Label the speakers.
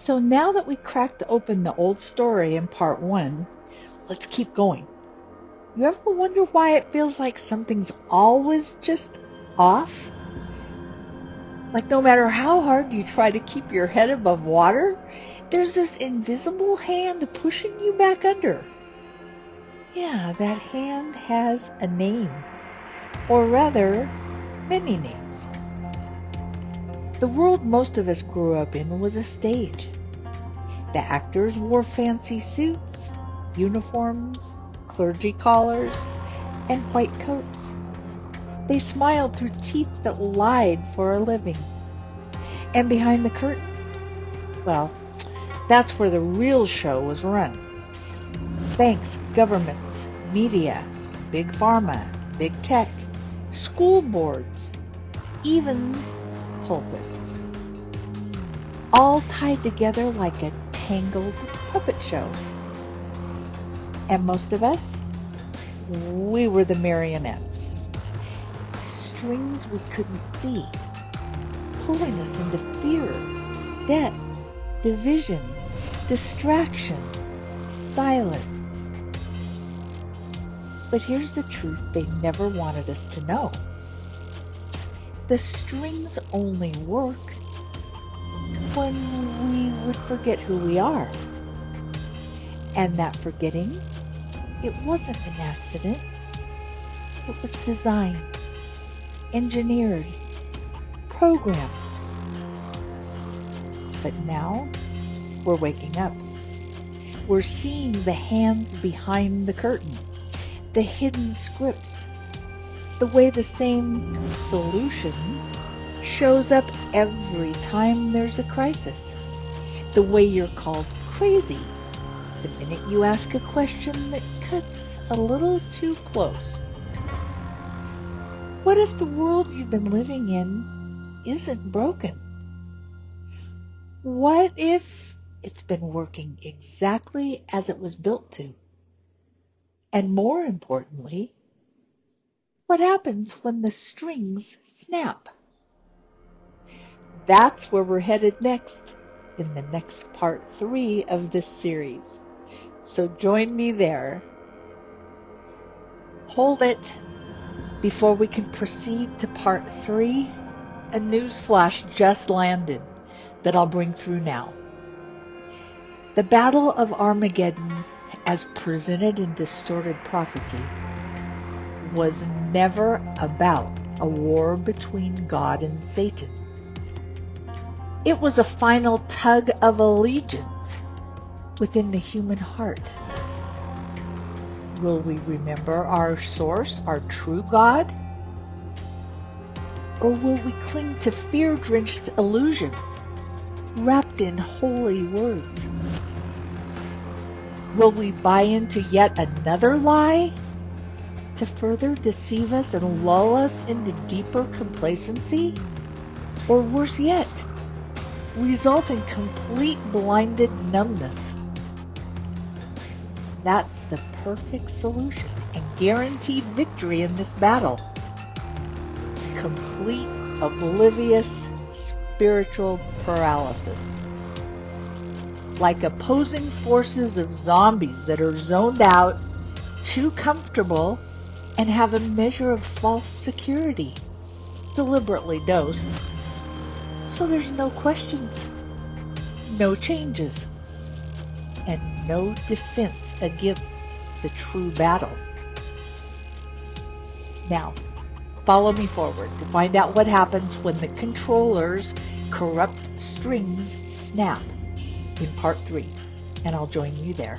Speaker 1: So now that we cracked open the old story in part 1, let's keep going. You ever wonder why it feels like something's always just off? Like no matter how hard you try to keep your head above water, there's this invisible hand pushing you back under. Yeah, that hand has a name, or rather, many names. The world most of us grew up in was a stage. The actors wore fancy suits, uniforms, clergy collars, and white coats. They smiled through teeth that lied for a living. And behind the curtain, well, that's where the real show was run. Banks, governments, media, big pharma, big tech, school boards, even pulpits. All tied together like a tangled puppet show. And most of us, we were the marionettes. Strings we couldn't see, pulling us into fear, debt, division, distraction, silence. But here's the truth they never wanted us to know. The strings only work when we would forget who we are. And that forgetting, it wasn't an accident. It was designed, engineered, programmed. But now we're waking up. We're seeing the hands behind the curtain, the hidden scripts, the way the same solution shows up every time there's a crisis, the way you're called crazy the minute you ask a question that cuts a little too close. What if the world you've been living in isn't broken? What if it's been working exactly as it was built to? And more importantly, what happens when the strings snap? That's where we're headed next, in the next part 3 of this series. So join me there. Hold it. Before we can proceed to part 3, a news flash just landed that I'll bring through now. The Battle of Armageddon, as presented in distorted prophecy, was never about a war between God and Satan. It was a final tug of allegiance within the human heart. Will we remember our source, our true God? Or will we cling to fear-drenched illusions wrapped in holy words? Will we buy into yet another lie to further deceive us and lull us into deeper complacency? Or worse yet, result in complete blinded numbness? That's the perfect solution and guaranteed victory in this battle. Complete, oblivious, spiritual paralysis. Like opposing forces of zombies that are zoned out, too comfortable, and have a measure of false security, deliberately dosed. So there's no questions, no changes, and no defense against the true battle. Now, follow me forward to find out what happens when the controller's corrupt strings snap in part 3, and I'll join you there.